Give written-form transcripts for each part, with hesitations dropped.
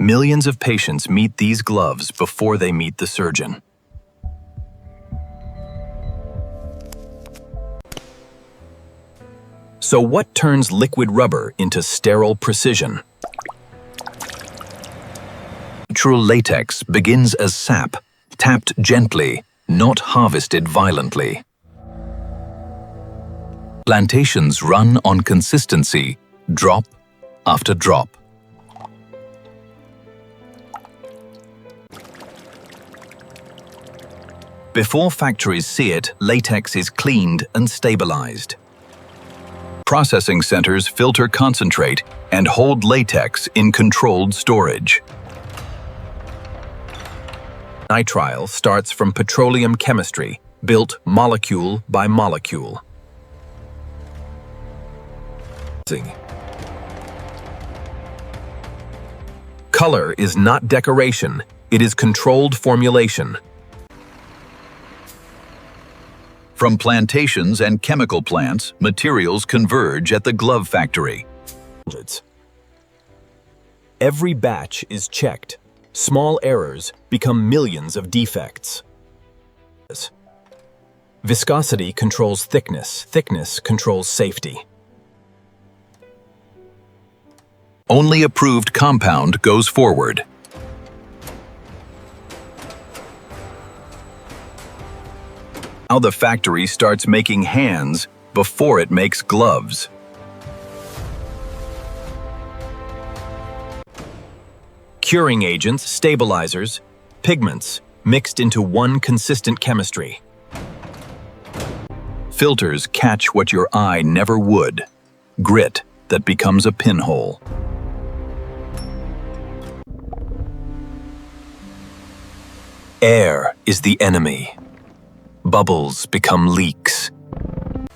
Millions of patients meet these gloves before they meet the surgeon. So what turns liquid rubber into sterile precision? Natural latex begins as sap, tapped gently, not harvested violently. Plantations run on consistency, drop after drop. Before factories see it, latex is cleaned and stabilized. Processing centers filter concentrate and hold latex in controlled storage. Nitrile starts from petroleum chemistry, built molecule by molecule. Color is not decoration, it is controlled formulation. From plantations and chemical plants, materials converge at the glove factory. Every batch is checked. Small errors become millions of defects. Viscosity controls thickness. Thickness controls safety. Only approved compound goes forward. Now the factory starts making hands before it makes gloves. Curing agents, stabilizers, pigments mixed into one consistent chemistry. Filters catch what your eye never would, grit that becomes a pinhole. Air is the enemy. Bubbles become leaks.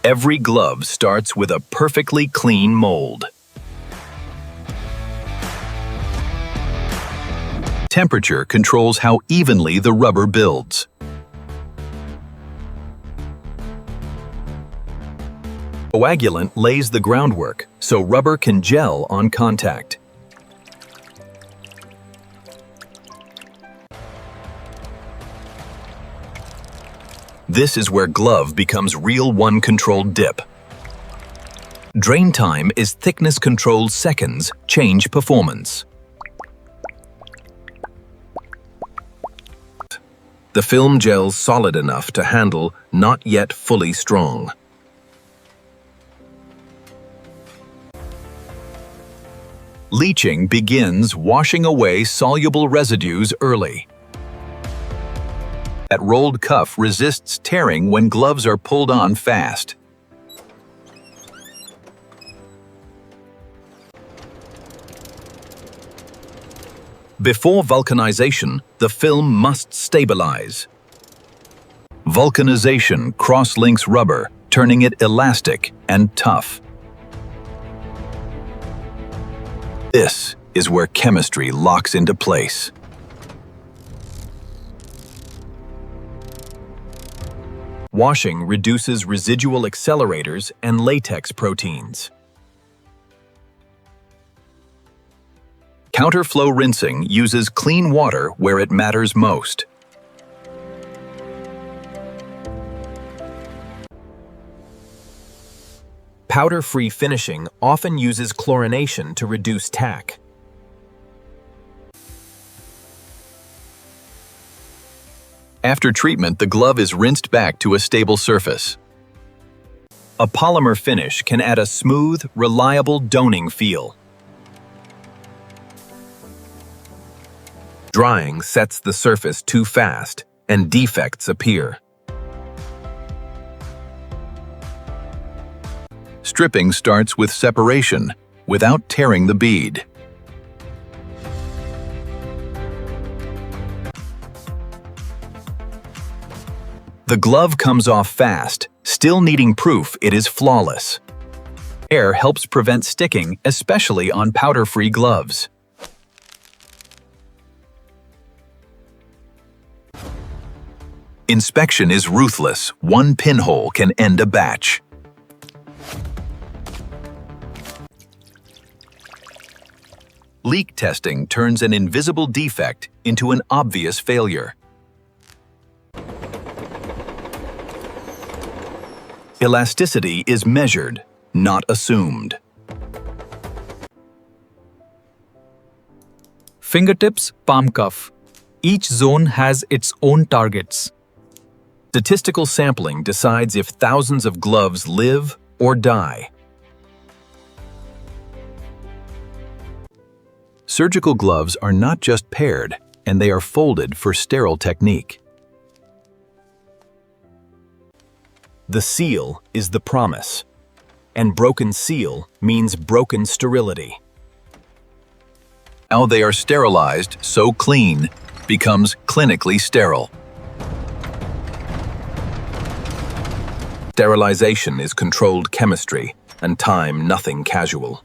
Every glove starts with a perfectly clean mold. Temperature controls how evenly the rubber builds. Coagulant lays the groundwork so rubber can gel on contact. This is where glove becomes real one-controlled dip. Drain time is thickness-controlled seconds change performance. The film gels solid enough to handle not yet fully strong. Leaching begins washing away soluble residues early. That rolled cuff resists tearing when gloves are pulled on fast. Before vulcanization, the film must stabilize. Vulcanization cross-links rubber, turning it elastic and tough. This is where chemistry locks into place. Washing reduces residual accelerators and latex proteins. Counterflow rinsing uses clean water where it matters most. Powder-free finishing often uses chlorination to reduce tack. After treatment, the glove is rinsed back to a stable surface. A polymer finish can add a smooth, reliable doning feel. Drying sets the surface too fast, and defects appear. Stripping starts with separation, without tearing the bead. The glove comes off fast, still needing proof it is flawless. Air helps prevent sticking, especially on powder-free gloves. Inspection is ruthless. One pinhole can end a batch. Leak testing turns an invisible defect into an obvious failure. Elasticity is measured, not assumed. Fingertips, palm cuff. Each zone has its own targets. Statistical sampling decides if thousands of gloves live or die. Surgical gloves are not just paired, and they are folded for sterile technique. The seal is the promise, and broken seal means broken sterility. How they are sterilized so clean becomes clinically sterile. Sterilization is controlled chemistry, and time nothing casual.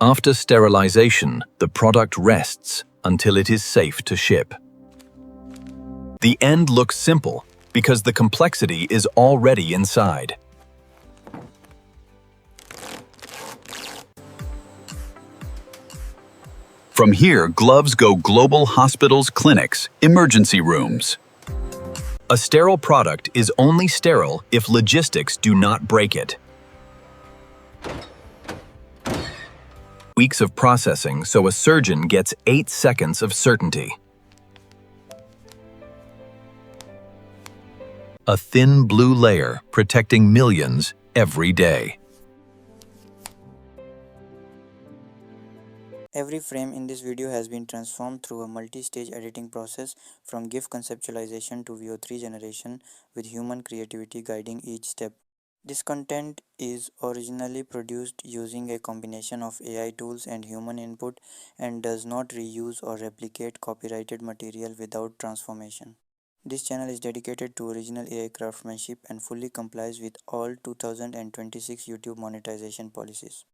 After sterilization, the product rests until it is safe to ship. The end looks simple because the complexity is already inside. From here, gloves go global hospitals, clinics, emergency rooms. A sterile product is only sterile if logistics do not break it. Weeks of processing so a surgeon gets 8 seconds of certainty. A thin blue layer protecting millions every day. Every frame in this video has been transformed through a multi-stage editing process from GIF conceptualization to VO3 generation with human creativity guiding each step. This content is originally produced using a combination of AI tools and human input and does not reuse or replicate copyrighted material without transformation. This channel is dedicated to original AI craftsmanship and fully complies with all 2026 YouTube monetization policies.